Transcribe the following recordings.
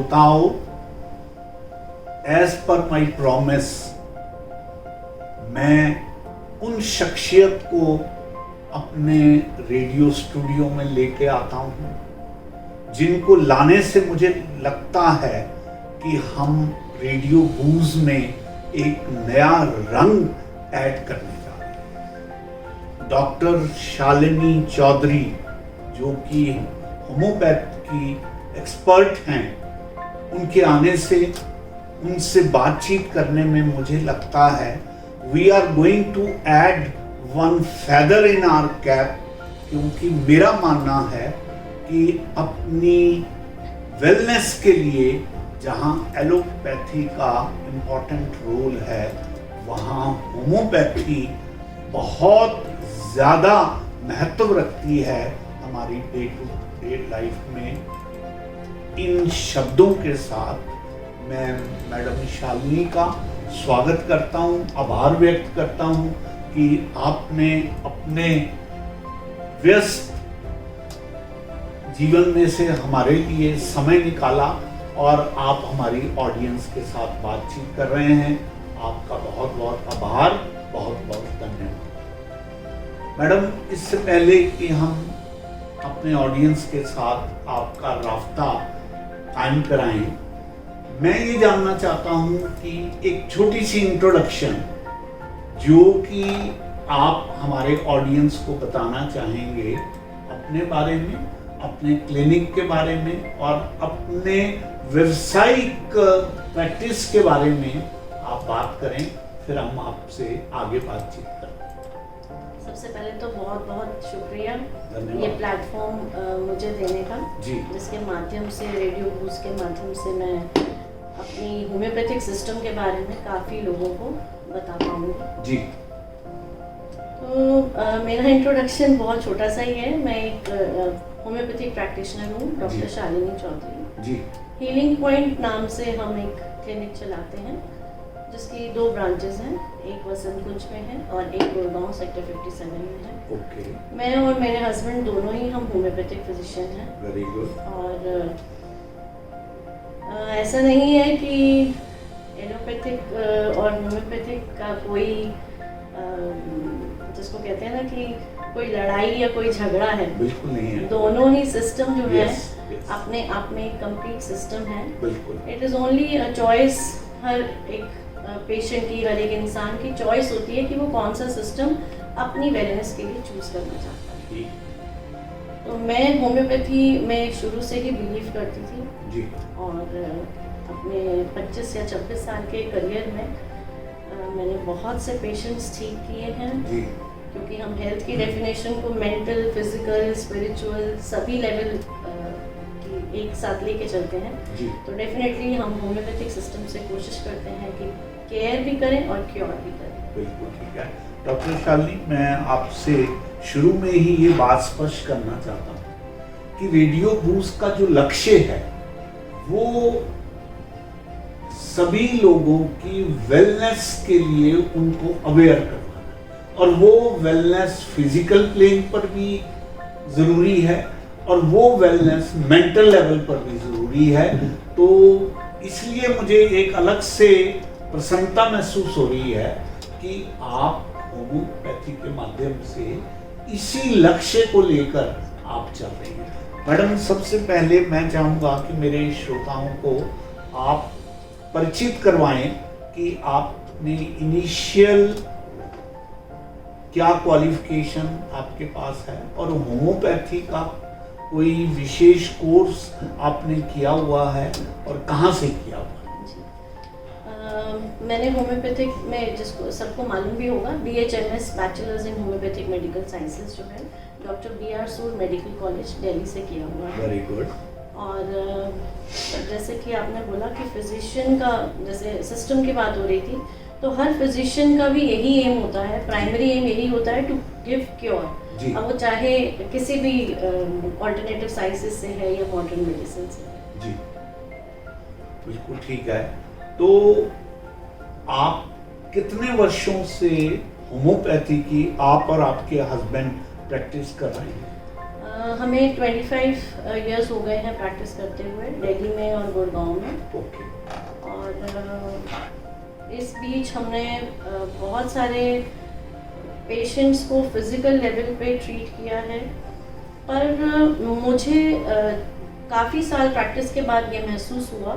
श्रोताओं, as per my promise मैं उन शख्सियत को अपने रेडियो स्टूडियो में लेके आता हूँ जिनको लाने से मुझे लगता है कि हम रेडियो बूज में एक नया रंग ऐड करने जा रहे हैं। डॉक्टर शालिनी चौधरी जो कि होम्योपैथ की एक्सपर्ट हैं, उनके आने से उनसे बातचीत करने में मुझे लगता है we are going to add one feather in our cap, क्योंकि मेरा मानना है कि अपनी वेलनेस के लिए जहाँ एलोपैथी का इम्पोर्टेंट रोल है, वहाँ होम्योपैथी बहुत ज़्यादा महत्व रखती है हमारी डे टू डे लाइफ में। इन शब्दों के साथ मैं मैडम शालिनी का स्वागत करता हूँ, आभार व्यक्त करता हूँ कि आपने अपने व्यस्त जीवन में से हमारे लिए समय निकाला और आप हमारी ऑडियंस के साथ बातचीत कर रहे हैं। आपका बहुत बहुत आभार, बहुत बहुत धन्यवाद। मैडम, इससे पहले कि हम अपने ऑडियंस के साथ आपका राब्ता कायम कराएं, मैं ये जानना चाहता हूँ कि एक छोटी सी इंट्रोडक्शन जो कि आप हमारे ऑडियंस को बताना चाहेंगे अपने बारे में, अपने क्लिनिक के बारे में और अपने व्यावसायिक प्रैक्टिस के बारे में आप बात करें, फिर हम आपसे आगे बातचीत करें। सबसे पहले तो बहुत बहुत शुक्रिया धन्यवाद। ये प्लेटफॉर्म मुझे देने का, जिसके माध्यम से रेडियो बूज के माध्यम से मैं अपनी होम्योपैथिक सिस्टम के बारे में काफ़ी लोगों को बता पाऊँगी। जी। तो मेरा इंट्रोडक्शन बहुत छोटा सा ही है। मैं एक होम्योपैथिक प्रैक्टिशनर हूँ, डॉक्टर शालिनी चौधरी जी। हीलिंग पॉइंट नाम से हम एक क्लिनिक चलाते हैं जिसकी 2 ब्रांचेस हैं, एक वसंत कुंज में है और एक गुड़गांव सेक्टर 57 में है। ओके। मैं और मेरे हस्बैंड दोनों ही हम होम्योपैथिक फिजिशियन हैं। Very good. और ऐसा नहीं है कि एलोपैथिक और होम्योपैथिक का कोई जिसको कहते हैं ना कि कोई लड़ाई या कोई झगड़ा है, बिल्कुल नहीं है। दोनों ही सिस्टम जो है yes. अपने आप में एक कंप्लीट सिस्टम है। बिल्कुल। It is only a choice, हर एक पेशेंट की, हर एक इंसान की चॉइस होती है कि वो कौन सा सिस्टम अपनी वेलनेस के लिए चूज करना चाहता है। तो मैं होम्योपैथी में शुरू से ही बिलीव करती थी जी। और अपने 25 या 26 साल के करियर में मैंने बहुत से पेशेंट्स ठीक किए हैं जी। क्योंकि हम हेल्थ की डेफिनेशन को मेंटल, फिजिकल, स्पिरिचुअल सभी लेवल की एक साथ लेके चलते हैं जी। तो डेफिनेटली हम होम्योपैथिक सिस्टम से कोशिश करते हैं कि केयर भी करें और क्योर भी करें। बिल्कुल ठीक है। डॉक्टर शालिनी, मैं आपसे शुरू में ही ये बात स्पष्ट करना चाहता हूँ कि रेडियो बूज का जो लक्ष्य है वो सभी लोगों की वेलनेस के लिए उनको अवेयर करना, और वो वेलनेस फिजिकल प्लेन पर भी जरूरी है और वो वेलनेस मेंटल लेवल पर भी जरूरी है। तो इसलिए मुझे एक अलग से प्रसन्नता महसूस हो रही है कि आप होम्योपैथी के माध्यम से इसी लक्ष्य को लेकर आप चल रही हैं। मैडम, सबसे पहले मैं चाहूँगा कि मेरे श्रोताओं को आप परिचित करवाएं कि आपने इनिशियल क्या क्वालिफिकेशन आपके पास है और होम्योपैथी का कोई विशेष कोर्स आपने किया हुआ है और कहाँ से किया हुआ है? मैंने होम्योपैथिक में, जिसको सबको मालूम भी होगा, BHMS bachelors in homeopathic medical sciences जो है डॉक्टर BR सूर मेडिकल कॉलेज दिल्ली से किया हुआ है। Very good. और जैसे कि आपने बोला कि फिजिशियन का, जैसे सिस्टम की बात हो रही थी, तो हर फिजिशियन का भी यही एम होता है, प्राइमरी एम यही होता है, टू गिव क्योर। अब वो चाहे किसी भी ऑल्टरनेटिव साइंसेस से है या मॉडर्न मेडिसिन से है। जी, बिल्कुल ठीक है। तो आप कितने वर्षों से होम्योपैथी की आप और आपके हस्बैंड प्रैक्टिस कर रहे हैं? हमें 25 इयर्स हो गए हैं प्रैक्टिस करते हुए दिल्ली में और गुड़गांव में। ओके। और इस बीच हमने बहुत सारे पेशेंट्स को फिज़िकल लेवल पे ट्रीट किया है, पर मुझे काफ़ी साल प्रैक्टिस के बाद ये महसूस हुआ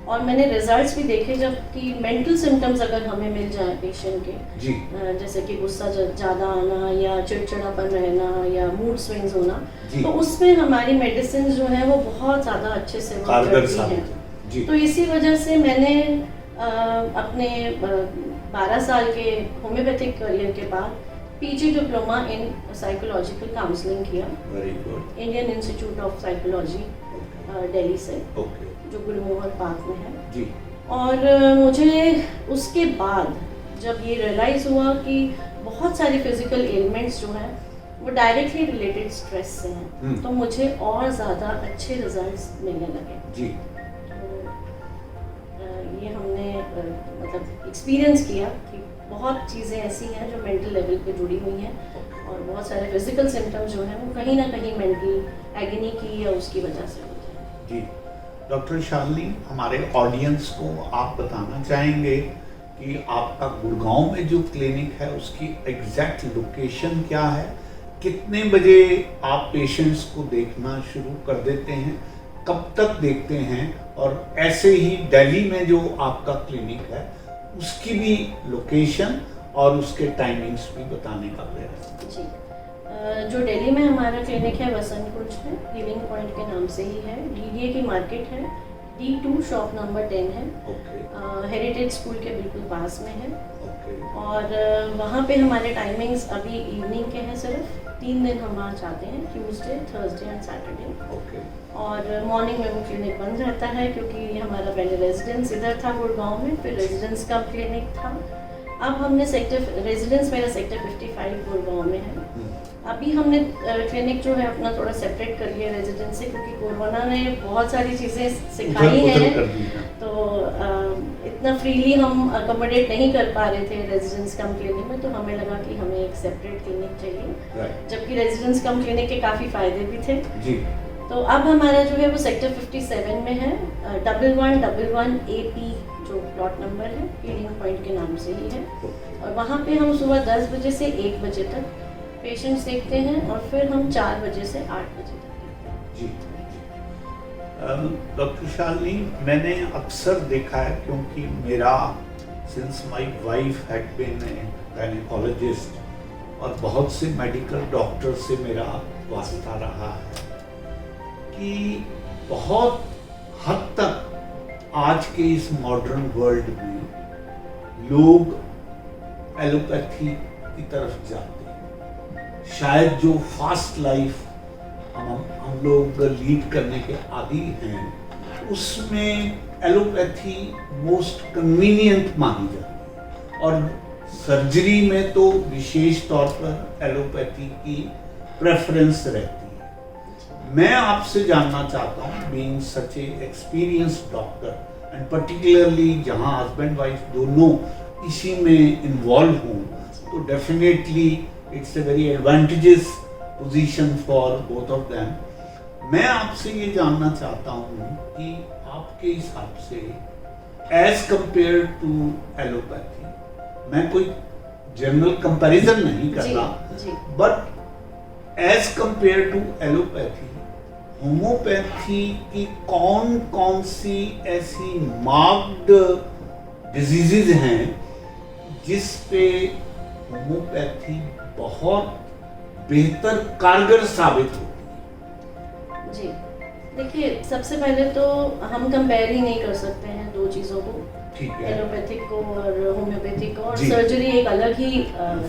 और मैंने रिजल्ट्स भी देखे, जब कि मेंटल सिम्टम्स अगर हमें मिल जाए पेशेंट के, जी। जैसे कि गुस्सा ज़्यादा आना या चिड़चिड़ापन रहना या मूड स्विंग्स होना, जी। तो उसमें हमारी मेडिसिन जो है वो बहुत ज़्यादा अच्छे से वर्क करती हैं। जी। तो इसी वजह से मैंने अपने 12 साल के होम्योपैथिक करियर के बाद PG diploma in psychological counselling किया। Very good. Indian Institute of Psychology Delhi से, ओके। जो गुलमोहर पार्क में है। जी। और मुझे उसके बाद जब ये रियलाइज़ हुआ कि बहुत सारी फिजिकल एलिमेंट्स जो हैं वो डायरेक्टली रिलेटेड स्ट्रेस से हैं, तो मुझे और ज़्यादा अच्छे रिजल्ट्स मिलने लगे। जी। तो ये हमने मतलब एक्सपीरियंस किया कि बहुत चीज़ें ऐसी हैं जो मेंटल लेवल पे जुड़ी हुई हैं, और बहुत सारे फिजिकल सिम्टम्स जो हैं वो कहीं ना कहीं मेंटल एगनी की या उसकी वजह से होते हैं। जी। डॉक्टर शालिनी, हमारे ऑडियंस को आप बताना चाहेंगे कि आपका गुड़गांव में जो क्लिनिक है उसकी एग्जैक्ट लोकेशन क्या है, कितने बजे आप पेशेंट्स को देखना शुरू कर देते हैं, कब तक देखते हैं, और ऐसे ही दिल्ली में जो आपका क्लिनिक है उसकी भी लोकेशन और उसके टाइमिंग्स भी बताने का प्रयास। जी, जो दिल्ली में हमारा क्लिनिक है वसंत कुंज में, हीलिंग पॉइंट के नाम से ही है, डीडीए की मार्केट है, D2 शॉप नंबर 10 है। ओके। हेरिटेज स्कूल के बिल्कुल पास में है। ओके। और वहाँ पे हमारे टाइमिंग्स अभी इवनिंग के हैं, सिर्फ 3 दिन हम वहाँ जाते हैं, Tuesday, Thursday and Saturday. Okay. और मॉर्निंग में वो क्लिनिक बंद रहता है, क्योंकि हमारा पहले रेजिडेंस इधर था गुड़गांव में, फिर रेजिडेंस का क्लिनिक था। अब हमने रेजिडेंस मेरा सेक्टर 55 गुड़गांव में है। अभी हमने क्लिनिक जो है अपना थोड़ा सेपरेट कर लिया रेजिडेंस से, क्योंकि कोरोना ने बहुत सारी चीज़ें सिखाई हैं, तो इतना फ्रीली हम अकोमोडेट नहीं कर पा रहे थे रेजिडेंस कम क्लिनिक में, तो हमें लगा कि हमें एक सेपरेट क्लिनिक चाहिए, जबकि रेजिडेंस कम क्लिनिक के काफ़ी फ़ायदे भी थे। जी। तो अब हमारा जो है वो सेक्टर 57 में है, 1111 AP जो प्लॉट नंबर है, हीलिंग पॉइंट के नाम से ही है। और वहाँ पे हम सुबह 10 बजे से 1 बजे तक पेशेंट्स देखते हैं, और फिर हम 4 बजे से 8 बजे तक देखते हैं। जी। डॉक्टर शालिनी, मैंने अक्सर देखा है, क्योंकि मेरा since my wife had been gynaecologist और बहुत से मेडिकल डॉक्टर से मेरा वास्ता रहा है, कि बहुत हद तक आज के इस मॉडर्न वर्ल्ड में लोग एलोपैथी की तरफ जाते हैं। शायद जो फास्ट लाइफ हम लोग लीड करने के आदी हैं, उसमें एलोपैथी मोस्ट कन्वीनियंट मानी जाती है, और सर्जरी में तो विशेष तौर पर एलोपैथी की प्रेफरेंस रहती है। मैं आपसे जानना चाहता हूँ, being such A experienced doctor and particularly जहाँ हस्बैंड वाइफ दोनों इसी में इन्वॉल्व हों, तो definitely it's a very advantages position for both of them. मैं आपसे ये जानना चाहता हूँ कि आपके हिसाब से एज कंपेयर टू एलोपैथी, मैं कोई जनरल कंपैरिजन नहीं कर रहा, but as compare to allopathy, homeopathy की कौन कौन सी ऐसी मार्क्ड डिजीजेज हैं जिस पे होम्योपैथी बहुत बेहतर कारगर साबित होती है? जी, देखिए, सबसे पहले तो हम कंपेयर ही नहीं कर सकते हैं दो चीज़ों को, ठीक है, एलोपैथिक को और होम्योपैथिक को। और सर्जरी एक अलग ही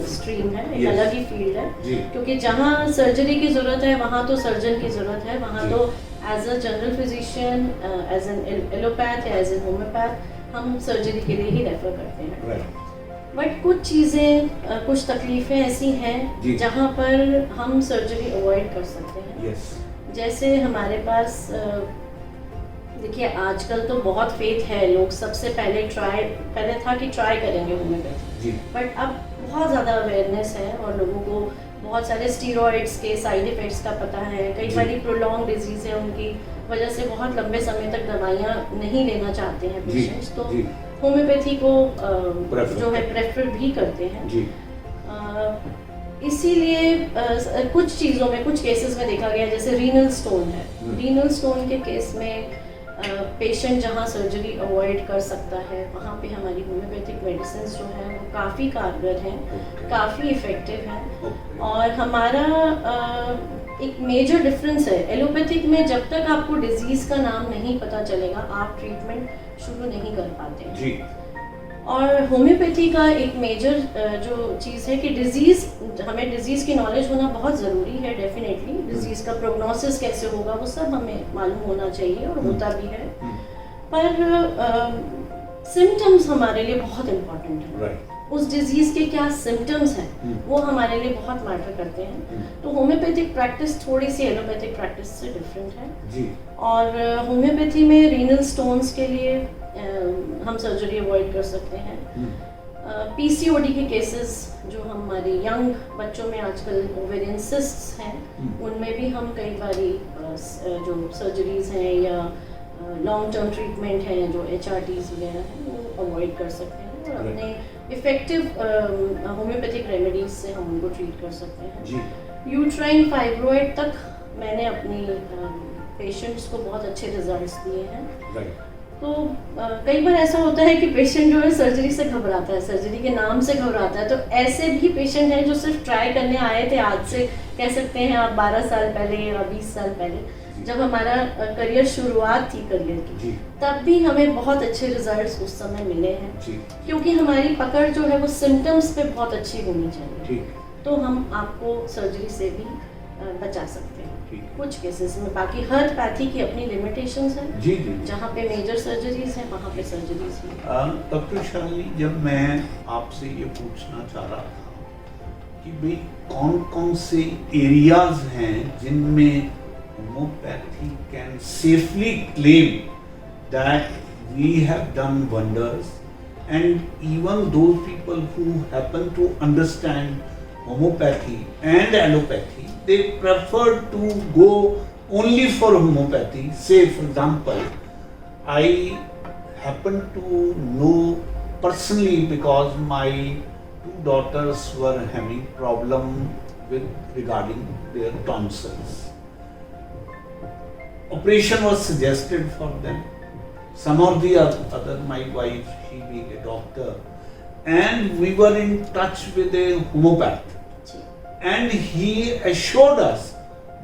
स्ट्रीम है, एक अलग ही फील्ड है, क्योंकि जहाँ सर्जरी की ज़रूरत है वहाँ तो सर्जन की ज़रूरत है, वहाँ तो as a general physician, as an allopath या एज एन होम्योपैथ हम सर्जरी के लिए ही रेफर करते हैं। बट कुछ चीज़ें, कुछ तकलीफ़ें ऐसी हैं जहाँ पर हम सर्जरी अवॉइड कर सकते हैं। जैसे हमारे पास देखिए, आजकल तो बहुत फेथ है, लोग सबसे पहले था कि ट्राई करेंगे होम्योपैथी, बट अब बहुत ज़्यादा अवेयरनेस है और लोगों को बहुत सारे स्टीरॉइड्स के साइड इफ़ेक्ट्स का पता है, कई बार प्रोलॉन्ग डिजीज़ है, उनकी वजह से बहुत लंबे समय तक दवाइयाँ नहीं लेना चाहते हैं पेशेंट्स, तो होम्योपैथी को जो है प्रेफर भी करते हैं। इसीलिए कुछ चीज़ों में, कुछ केसेस में देखा गया, जैसे रीनल स्टोन है, रीनल स्टोन के केस में पेशेंट जहाँ सर्जरी अवॉइड कर सकता है वहाँ पे हमारी होम्योपैथिक मेडिसिन जो है वो काफ़ी कारगर हैं, काफ़ी इफ़ेक्टिव हैं। और हमारा एक मेजर डिफरेंस है, एलोपैथिक में जब तक आपको डिजीज़ का नाम नहीं पता चलेगा आप ट्रीटमेंट शुरू नहीं कर पाते जी। और होम्योपैथी का एक मेजर जो चीज़ है कि हमें डिज़ीज़ की नॉलेज होना बहुत ज़रूरी है। डेफिनेटली डिज़ीज़ का प्रोग्नोसिस कैसे होगा वो सब हमें मालूम होना चाहिए और होता भी है, पर सिम्टम्स हमारे लिए बहुत इम्पोर्टेंट है। उस डिज़ीज़ के क्या सिम्टम्स हैं वो हमारे लिए बहुत मैटर करते हैं। तो होम्योपैथिक प्रैक्टिस थोड़ी सी एलोपैथिक प्रैक्टिस से डिफरेंट है जी। और होम्योपैथी में रीनल स्टोन्स के लिए हम सर्जरी अवॉइड कर सकते हैं। पीसीओडी के केसेस जो हमारे यंग बच्चों में आजकल ओवेरियन सिस्ट्स हैं, उनमें भी हम कई बारी जो सर्जरीज हैं या लॉन्ग टर्म ट्रीटमेंट हैं जो HRTs वगैरह हैं वो अवॉइड कर सकते हैं और अपने इफ़ेक्टिव होम्योपैथिक रेमेडीज से हम उनको ट्रीट कर सकते हैं। यूट्राइन फाइब्रॉइड तक मैंने अपनी पेशेंट्स को बहुत अच्छे रिजल्ट्स दिए हैं। तो कई बार ऐसा होता है कि पेशेंट जो है सर्जरी से घबराता है, सर्जरी के नाम से घबराता है, तो ऐसे भी पेशेंट हैं जो सिर्फ ट्राई करने आए थे, आज से कह सकते हैं आप 12 साल पहले या 20 साल पहले जब हमारा करियर शुरुआत थी करियर की, तब भी हमें बहुत अच्छे रिजल्ट्स उस समय मिले हैं, क्योंकि हमारी पकड़ जो है वो सिम्टम्स पे बहुत अच्छी होनी चाहिए। तो हम आपको सर्जरी से भी बचा सकते हैं कुछ केसेस में। बाकी हर पैथी की अपनी लिमिटेशंस हैं जी जी। जहाँ पे मेजर सर्जरीज हैं वहाँ पे सर्जरीज हैं। डॉक्टर शालिनी, जब मैं आपसे ये पूछना चाह रहा था कि भाई कौन कौन से एरियाज हैं जिनमें homeopathy can safely claim that we have done wonders, and even those people who happen to understand homeopathy and allopathy, they prefer to go only for homeopathy. Say for example, I happen to know personally because my 2 daughters were having problem regarding their tonsils. Operation was suggested for them. Some or the other, my wife, she being a doctor, and we were in touch with a homeopath. And he assured us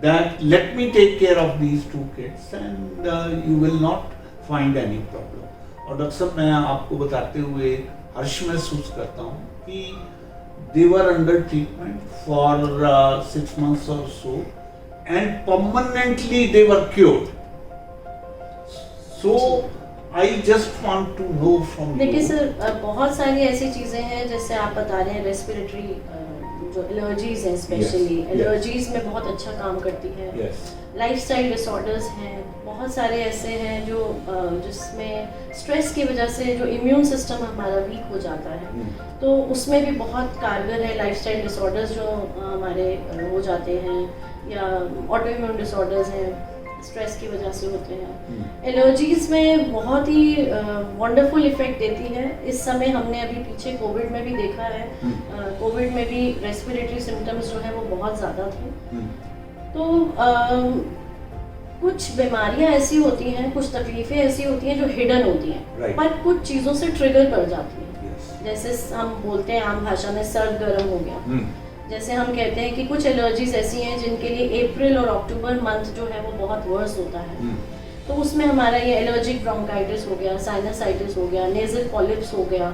that let me take care of these 2 kids and you will not find any problem. और doctor साहब, मैं आपको बताते हुए हर्ष महसूस करता हूँ कि they were under treatment for 6 months or so and permanently they were cured. So I just want to know from you. देखिए सर, बहुत सारी ऐसी चीज़ें हैं जैसे आप बता रहे हैं, रेस्पिरेटरी जो एलर्जीज हैं, स्पेशली एलर्जीज में बहुत अच्छा काम करती है। लाइफस्टाइल डिसऑर्डर्स हैं, बहुत सारे ऐसे हैं जो जिसमें स्ट्रेस की वजह से जो इम्यून सिस्टम हमारा वीक हो जाता है, तो उसमें भी बहुत कारगर है। लाइफस्टाइल डिसऑर्डर्स जो हमारे हो जाते हैं या ऑटो इम्यून डिसऑर्डर्स हैं, स्ट्रेस की वजह से होते हैं। एलर्जीज में बहुत ही वंडरफुल इफेक्ट देती है। इस समय हमने अभी पीछे कोविड में भी देखा है, कोविड में भी रेस्पिरेटरी सिम्टम्स जो है वो बहुत ज़्यादा थे। तो कुछ बीमारियां ऐसी होती हैं, कुछ तकलीफ़ें ऐसी होती हैं जो हिडन होती हैं, पर कुछ चीज़ों से ट्रिगर कर जाती हैं। जैसे हम बोलते हैं आम भाषा में सर्द गर्म हो गया। जैसे हम कहते हैं कि कुछ एलर्जीज ऐसी हैं जिनके लिए अप्रैल और अक्टूबर मंथ जो है वो बहुत वर्स होता है, तो उसमें हमारा ये एलर्जिक ब्रोंकाइटिस हो गया, साइनसाइटिस हो गया, नेजल पॉलिप्स हो गया,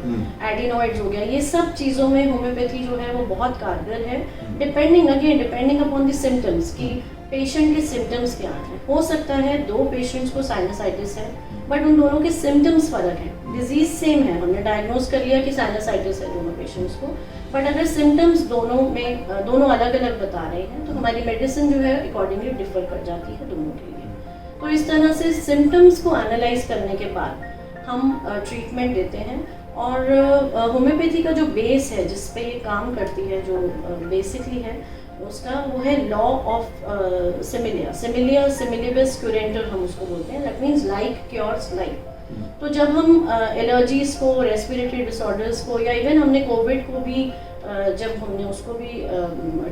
एडिनॉइड्स हो गया, ये सब चीज़ों में होम्योपैथी जो है वो बहुत कारगर है। डिपेंडिंग अपॉन द सिम्टम्स कि पेशेंट के सिम्टम्स क्या हैं। हो सकता है 2 पेशेंट्स को साइनसाइटिस है बट उन दोनों के सिम्टम्स फ़र्क हैं, डिजीज़ सेम है, हमने डायग्नोज कर लिया कि साइनसाइटिस है दोनों पेशेंट्स को, बट अगर सिम्टम्स दोनों अलग अलग बता रहे हैं तो हमारी मेडिसिन जो है अकॉर्डिंगली डिफर कर जाती है दोनों के लिए। तो इस तरह से सिम्टम्स को एनालाइज करने के बाद हम ट्रीटमेंट देते हैं। और होम्योपैथी का जो बेस है जिस पे ये काम करती है, जो बेसिकली है उसका वो है लॉ ऑफ सिमिलिया, सिमिलिया सिमिलिबस क्यूरेंटर हम उसको बोलते हैं, that means like cures like. तो जब हम एलर्जीज को, रेस्पिरेटरी डिसऑर्डर्स को, या इवन हमने कोविड को भी जब हमने उसको भी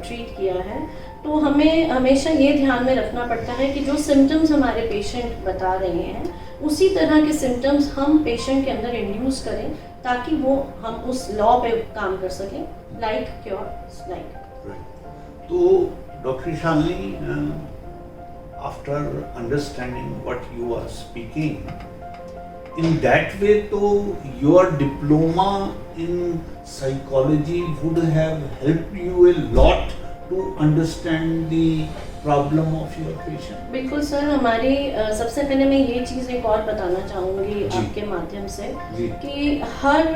ट्रीट किया है, तो हमें हमेशा ये ध्यान में रखना पड़ता है कि जो सिम्टम्स हमारे पेशेंट बता रहे हैं उसी तरह के सिम्टम्स हम पेशेंट के अंदर इंड्यूस करें, ताकि वो हम उस लॉ पे काम कर सकें, लाइक क्योर लाइक। तो doctor Shalini, after understanding what you are speaking, in that way तो your diploma in psychology would have helped you a lot to understand the problem of your patient. बिल्कुल sir, हमारी सबसे पहले मैं ये चीज़ एक और बताना चाहूँगी आपके माध्यम से कि हर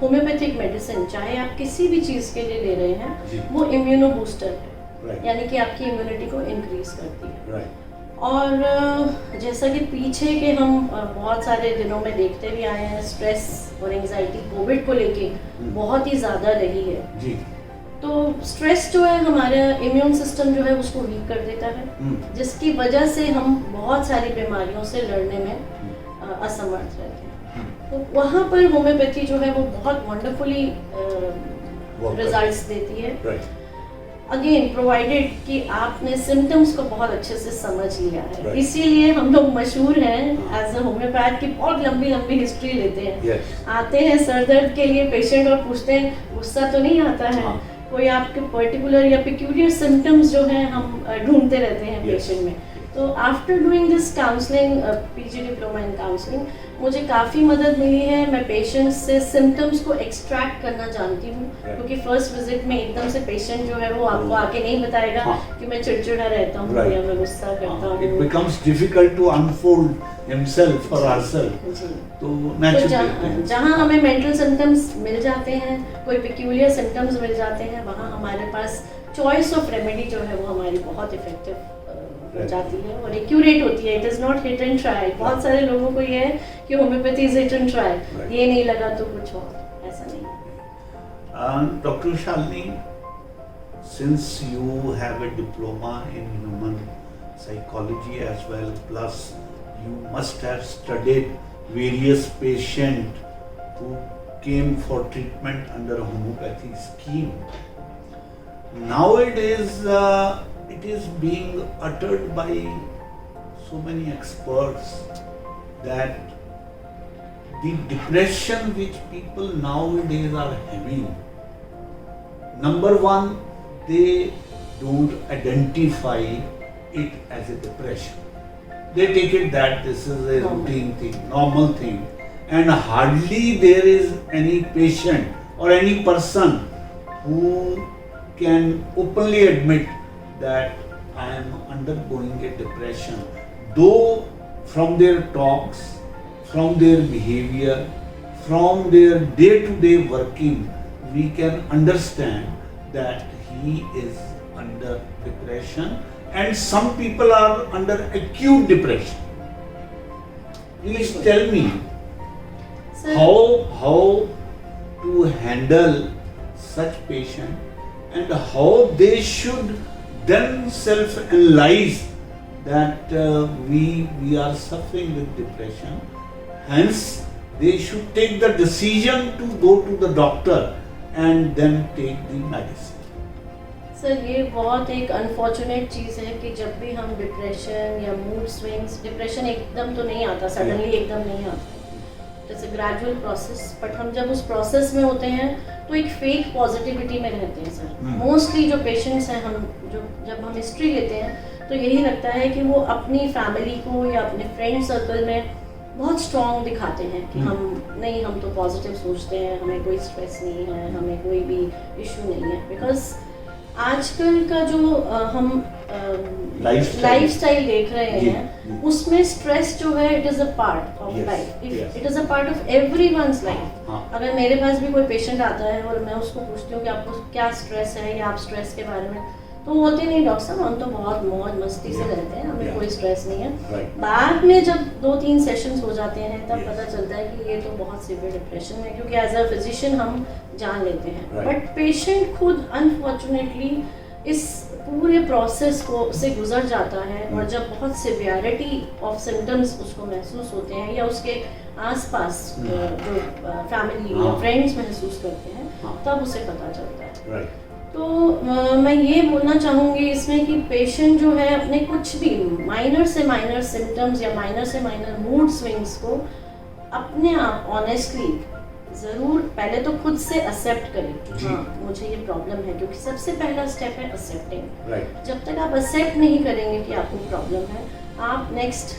होम्योपैथिक मेडिसिन, चाहे आप किसी भी चीज़ के लिए ले रहे हैं, वो इम्यूनो बूस्टर है, यानी कि आपकी इम्यूनिटी को इंक्रीज करती है। और जैसा कि पीछे के हम बहुत सारे दिनों में देखते भी आए हैं, स्ट्रेस और एंजाइटी कोविड को लेके बहुत ही ज़्यादा रही है जी। तो स्ट्रेस जो है हमारा इम्यून सिस्टम जो है उसको वीक कर देता है, जिसकी वजह से हम बहुत सारी बीमारियों से लड़ने में असमर्थ रहते हैं। तो वहाँ पर होम्योपैथी जो है वो बहुत वंडरफुली रिजल्ट्स देती है, अगेन प्रोवाइडेड कि आपने सिम्टम्स को बहुत अच्छे से समझ लिया है। इसीलिए हम लोग मशहूर हैं एज अ होम्योपैथ की बहुत लंबी लंबी हिस्ट्री लेते हैं। आते हैं सर दर्द के लिए पेशेंट और पूछते हैं गुस्सा तो नहीं आता है, कोई आपके पर्टिकुलर या पिक्यूलियर सिम्टम्स जो हैं हम ढूंढते रहते हैं पेशेंट में। तो after doing this counselling, PG diploma in counselling, मुझे काफ़ी मदद मिली है। मैं पेशेंट्स से सिम्टम्स को एक्सट्रैक्ट करना जानती हूँ, क्योंकि फर्स्ट विजिट में एकदम से पेशेंट जो है वो आपको आके नहीं बताएगा कि मैं चिड़चिड़ा रहता हूँ या मैं गुस्सा करता हूँ। It becomes difficult to unfold himself or herself. तो जहाँ हमें मेंटल सिम्टम्स मिल जाते हैं, कोई पिक्यूलियर सिम्टम्स मिल जाते हैं, वहाँ हमारे पास चॉइस ऑफ रेमेडी जो है वो हमारी बहुत इफेक्टिव जाती है और एक्यूरेट होती है। It is not hit and try. बहुत सारे लोगों को ये है कि homeopathy is hit and try, ये नहीं लगा तो कुछ और, ऐसा नहीं। Doctor Shalini, since you have a diploma in human psychology as well, plus you must have studied various patients who came for treatment under homeopathy scheme. Nowadays it is being uttered by so many experts that the depression which people nowadays are having, number one, they don't identify it as a depression. They take it that this is a routine thing, normal thing, and hardly there is any patient or any person who can openly admit that I am undergoing a depression, though from their talks, from their behavior, from their day-to-day working, we can understand that he is under depression, and some people are under acute depression. Please tell me how to handle such patient and how they should themselves analyze that we are suffering with depression. Hence, they should take the decision to go to the doctor and then take the medicine. Sir, ये बहुत एक unfortunate चीज़ है कि जब भी हम depression या mood swings, depression एकदम तो नहीं आता, सडनली एकदम नहीं आता, it's a gradual process, but हम जब उस प्रोसेस में होते हैं तो एक फेक पॉजिटिविटी में रहते हैं सर। मोस्टली जो पेशेंट्स हैं, हम जो जब हम हिस्ट्री लेते हैं तो यही लगता है कि वो अपनी फैमिली को या अपने फ्रेंड सर्कल में बहुत स्ट्रॉन्ग दिखाते हैं कि हम तो पॉजिटिव सोचते हैं, हमें कोई स्ट्रेस नहीं है, हमें कोई भी इशू नहीं है। बिकॉज आजकल का जो हम लाइफस्टाइल देख रहे हैं उसमें स्ट्रेस जो है it is a part of life, it is a part of everyone's life. अगर मेरे पास भी कोई पेशेंट आता है और मैं उसको पूछती हूँ कि आपको क्या स्ट्रेस है या आप स्ट्रेस के बारे में, तो वो बोलते नहीं डॉक्टर साहब हम तो बहुत मौज मस्ती से रहते हैं, हमें कोई स्ट्रेस नहीं है। बाद में जब 2-3 सेशंस हो जाते हैं तब पता चलता है कि ये तो बहुत सीवियर डिप्रेशन है, क्योंकि एज अ फिजिशियन हम जान लेते हैं, बट पेशेंट खुद अनफॉर्चुनेटली इस पूरे प्रोसेस को से गुजर जाता है और जब बहुत सिवियरिटी ऑफ सिम्टम्स उसको महसूस होते हैं या उसके आसपास जो फैमिली या फ्रेंड्स महसूस करते हैं, तब उसे पता चलता है। राइट। तो मैं ये बोलना चाहूँगी इसमें कि पेशेंट जो है अपने कुछ भी माइनर से माइनर सिम्टम्स या माइनर से माइनर मूड स्विंग्स को अपने आप ऑनेस्टली ज़रूर पहले तो खुद से एक्सेप्ट करें कि हाँ मुझे ये प्रॉब्लम है, क्योंकि सबसे पहला स्टेप है एक्सेप्टिंग। राइट। जब तक आप एक्सेप्ट नहीं करेंगे कि आपको प्रॉब्लम है, आप नेक्स्ट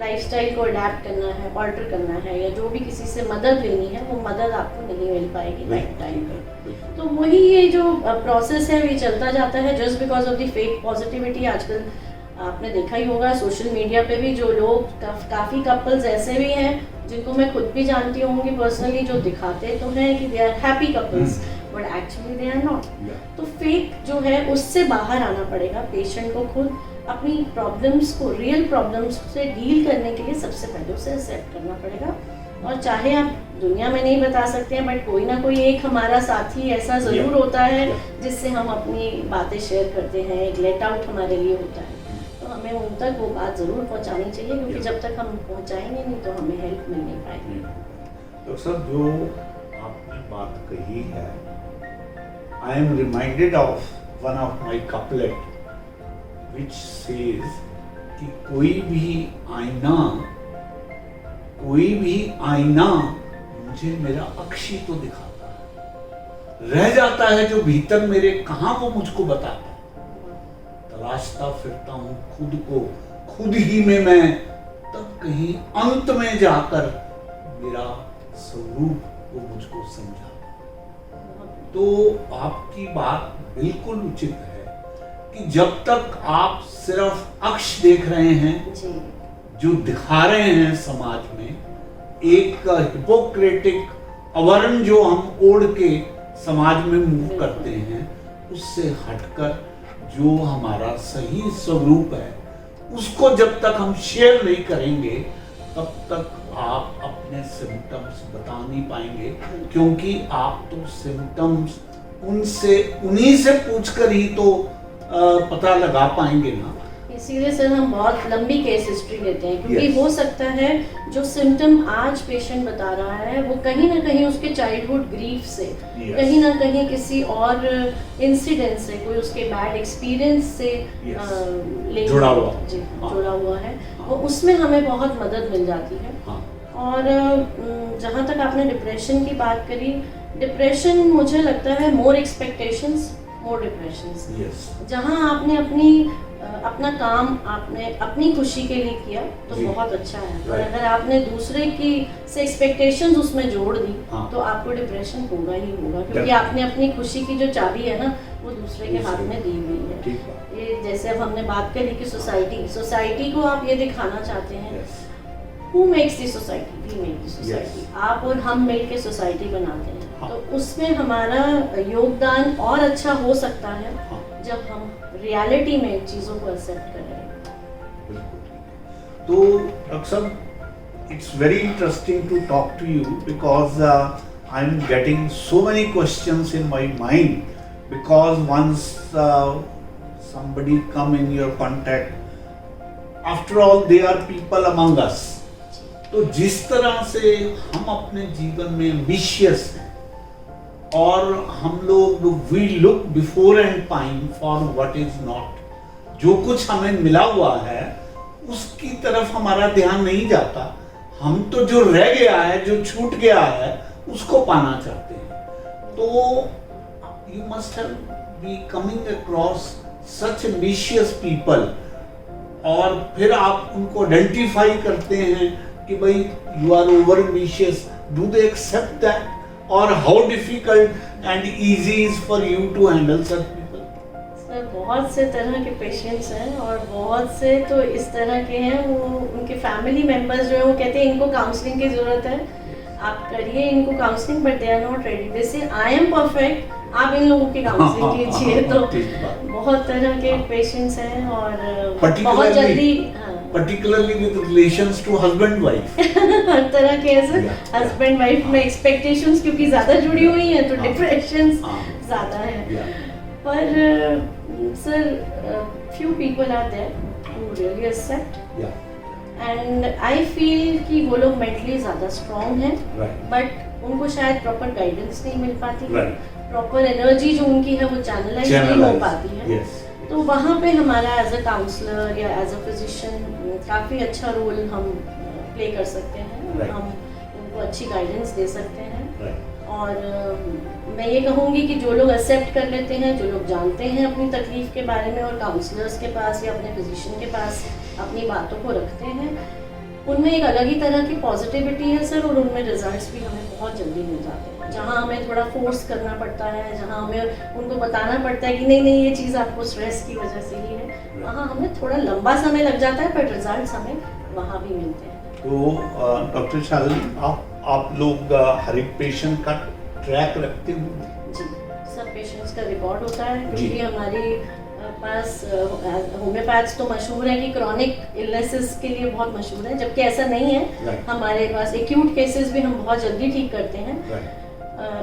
लाइफस्टाइल को अडेप्ट करना है, ऑल्टर करना है या जो भी किसी से मदद लेनी है, वो मदद आपको नहीं मिल पाएगी राइट टाइम पे। तो वही ये जो प्रोसेस है ये चलता जाता है just because of the fake positivity. आजकल आपने देखा ही होगा सोशल मीडिया पे भी जो लोग काफ़ी कपल्स ऐसे भी हैं जिनको मैं खुद भी जानती होंगी पर्सनली, जो दिखाते तो हैं कि they are happy couples but actually they are not. तो फेक जो है उससे बाहर आना पड़ेगा। पेशेंट को खुद अपनी प्रॉब्लम्स को, रियल प्रॉब्लम्स से डील करने के लिए सबसे पहले उसे एक्सेप्ट करना पड़ेगा। और चाहे आप दुनिया में नहीं बता सकते हैं बट कोई ना कोई एक हमारा साथी ऐसा ज़रूर होता है जिससे हम अपनी बातें शेयर करते हैं, एक लेट आउट हमारे लिए होता है। तो हमें उन तक वो बात ज़रूर पहुंचानी चाहिए, क्योंकि जब तक हम पहुंचाएंगे नहीं तो हमें हेल्प मिल नहीं पाएगी। तो सर जो आपने बात कही है, I am reminded of one of my couplet which says कि कोई भी आईना मुझे मेरा अक्षी तो दिखाता है, रह जाता है जो भीतर मेरे कहाँ वो मुझको बताता है। तलाशता फिरता हूँ खुद को, खुद ही में मैं, तब कहीं अंत में जाकर मेरा स्वरूप वो मुझको समझाता। तो आपकी बात बिल्कुल उचित है कि जब तक आप सिर्फ अक्ष देख रहे हैं, जो दिखा रहे हैं समाज में, एक हिपोक्रेटिक आवरण जो हम ओढ़ के समाज में मूव करते हैं, उससे हटकर जो हमारा सही स्वरूप है उसको जब तक हम शेयर नहीं करेंगे तब तक आप अपने सिम्टम्स बता नहीं पाएंगे, क्योंकि आप तो सिम्टम्स उन्हीं से पूछकर ही तो पता लगा पाएंगे ना। इसीलिए सर हम बहुत लंबी केस हिस्ट्री लेते हैं, क्योंकि हो सकता है जो सिम्टम आज पेशेंट बता रहा है वो कहीं ना कहीं उसके चाइल्डहुड ग्रीफ से, कहीं ना कहीं किसी और इंसिडेंट से, कोई उसके बैड एक्सपीरियंस से जुड़ा हुआ है। वो उसमें हमें बहुत मदद मिल जाती है। और जहाँ तक आपने डिप्रेशन की बात करी, डिप्रेशन मुझे लगता है मोर एक्सपेक्टेशंस मोर डिप्रेशंस। जहाँ आपने अपना काम आपने अपनी खुशी के लिए किया तो बहुत अच्छा है, और अगर आपने दूसरे की से एक्सपेक्टेशंस उसमें जोड़ दी तो आपको डिप्रेशन होगा ही होगा, क्योंकि आपने अपनी खुशी की जो चाबी है ना वो दूसरे के हाथ में दी हुई है। ये जैसे अब हमने बात करी कि सोसाइटी को आप ये दिखाना चाहते हैं, Who makes the society? We make the society. आप और हम मिलके सोसाइटी बनाते हैं। तो उसमें हमारा योगदान और अच्छा हो सकता है जब हम रियलिटी में चीज़ों को एक्सेप्ट करें। तो डॉक्टर साहब, it's very interesting to talk to you because I am getting so many questions in my mind, because once somebody come in your contact, after all they are people among us. तो जिस तरह से हम अपने जीवन में ambitious हैं और हम लोग we look before and pine for what is not, जो कुछ हमें मिला हुआ है उसकी तरफ हमारा ध्यान नहीं जाता, हम तो जो रह गया है, जो छूट गया है उसको पाना चाहते हैं। तो you must have be coming across such ambitious people, और फिर आप उनको आइडेंटिफाई करते हैं कि भाई you are over ambitious, do they accept that, और how difficult and easy is for you to handle such people? Sir बहुत से तरह के पेशेंट्स हैं और बहुत से तो इस तरह के हैं, वो उनके फैमिली मेंबर्स जो है वो कहते हैं इनको काउंसलिंग की ज़रूरत है, आप करिए इनको counselling, but they are not ready. They say I M perfect, आप इन लोगों की काउंसलिंग कीजिए। तो बहुत तरह के पेशेंट्स हैं और बहुत जल्दी particularly with relations to husband wife हर तरह के ऐसे हस्बैंड वाइफ में एक्सपेक्टेशंस क्योंकि ज़्यादा जुड़ी हुई हैं तो डिप्रेशंस ज़्यादा हैं। पर sir few people are there who really accept and I feel कि वो लोग mentally ज़्यादा strong हैं, but उनको शायद proper guidance नहीं मिल पाती है, proper energy जो उनकी है वो channelize नहीं हो पाती है। तो वहाँ पे हमारा एज अ काउंसलर या एज अ फिजिशियन काफ़ी अच्छा रोल हम प्ले कर सकते हैं। हम उनको अच्छी गाइडेंस दे सकते हैं। और मैं ये कहूँगी कि जो लोग एक्सेप्ट कर लेते हैं, जो लोग जानते हैं अपनी तकलीफ़ के बारे में और काउंसलर्स के पास या अपने फिजिशियन के पास अपनी बातों को रखते हैं, उनमें एक अलग ही तरह की पॉजिटिविटी है सर, और उनमें रिजल्ट्स भी हमें बहुत जल्दी मिल जाते हैं। जहाँ हमें थोड़ा फोर्स करना पड़ता है, जहाँ हमें उनको बताना पड़ता है कि नहीं नहीं ये चीज़ आपको स्ट्रेस की वजह से ही है, वहाँ हमें थोड़ा लंबा समय लग जाता है, पर रिजल्ट्स हमें वहाँ भी मिलते हैं। तो डॉक्टर शालिनी, आप लोग हर एक पेशेंट का ट्रैक रखते हो? जी, सब पेशेंट्स का रिकॉर्ड होता है, क्योंकि हमारी पास होम्योपैथ्स तो मशहूर है कि क्रॉनिक इलनेसेस के लिए बहुत मशहूर है, जबकि ऐसा नहीं है। हमारे पास एक्यूट केसेस भी हम बहुत जल्दी ठीक करते हैं।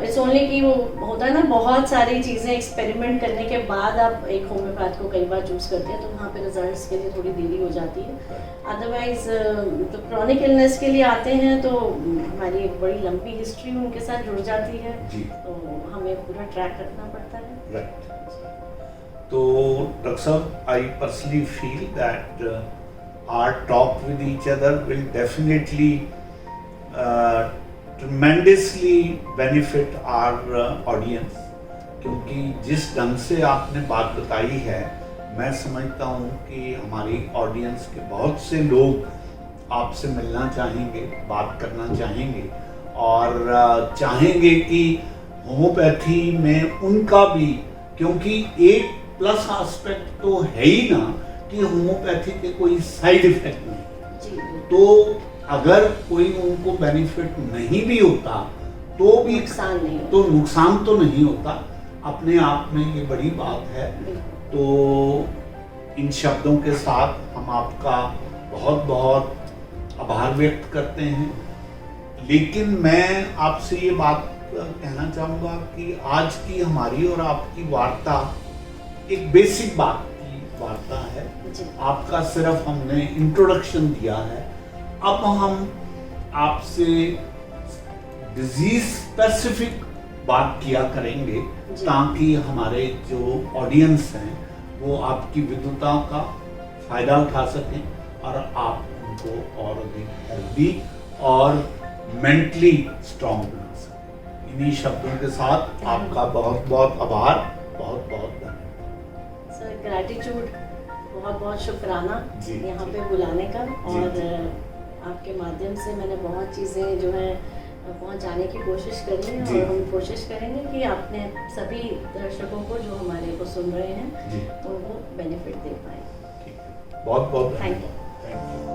इट्स ओनली कि वो होता है ना, बहुत सारी चीज़ें एक्सपेरिमेंट करने के बाद आप एक होम्योपैथ को कई बार चूज़ करते हैं, तो वहाँ पे रिजल्ट्स के लिए थोड़ी देरी हो जाती है। अदरवाइज तो क्रॉनिक इलनेस के लिए आते हैं तो हमारी एक बड़ी लंबी हिस्ट्री उनके साथ जुड़ जाती है, तो हमें पूरा ट्रैक रखना पड़ता है। तो डॉक्टर साहब, I personally feel that our talk with each other will definitely tremendously benefit our audience, क्योंकि जिस ढंग से आपने बात बताई है, मैं समझता हूँ कि हमारी ऑडियंस के बहुत से लोग आपसे मिलना चाहेंगे, बात करना चाहेंगे और चाहेंगे कि होम्योपैथी में उनका भी, क्योंकि एक प्लस एस्पेक्ट तो है ही ना कि होम्योपैथी के कोई साइड इफेक्ट नहीं, तो अगर कोई उनको बेनिफिट नहीं भी होता तो भी नुकसान तो नहीं होता। अपने आप में ये बड़ी बात है। तो इन शब्दों के साथ हम आपका बहुत बहुत आभार व्यक्त करते हैं, लेकिन मैं आपसे ये बात कहना चाहूँगा कि आज की हमारी और आपकी वार्ता एक बेसिक बात की वार्ता है। आपका सिर्फ हमने इंट्रोडक्शन दिया है। अब हम आपसे डिजीज स्पेसिफिक बात किया करेंगे, ताकि हमारे जो ऑडियंस हैं वो आपकी विद्वता का फायदा उठा सकें और आप उनको और अधिक हेल्दी और मेंटली स्ट्रॉन्ग बना सकें। इन्हीं शब्दों के साथ आपका बहुत बहुत आभार, बहुत बहुत धन्यवाद सर। ग्रैटिट्यूड, बहुत बहुत शुक्राना यहाँ पे बुलाने का, और आपके माध्यम से मैंने बहुत चीज़ें जो है पहुँचाने की कोशिश करी है, और हम कोशिश करेंगे कि आपने सभी दर्शकों को जो हमारे को सुन रहे हैं उनको बेनिफिट दे पाए। बहुत बहुत थैंक यू।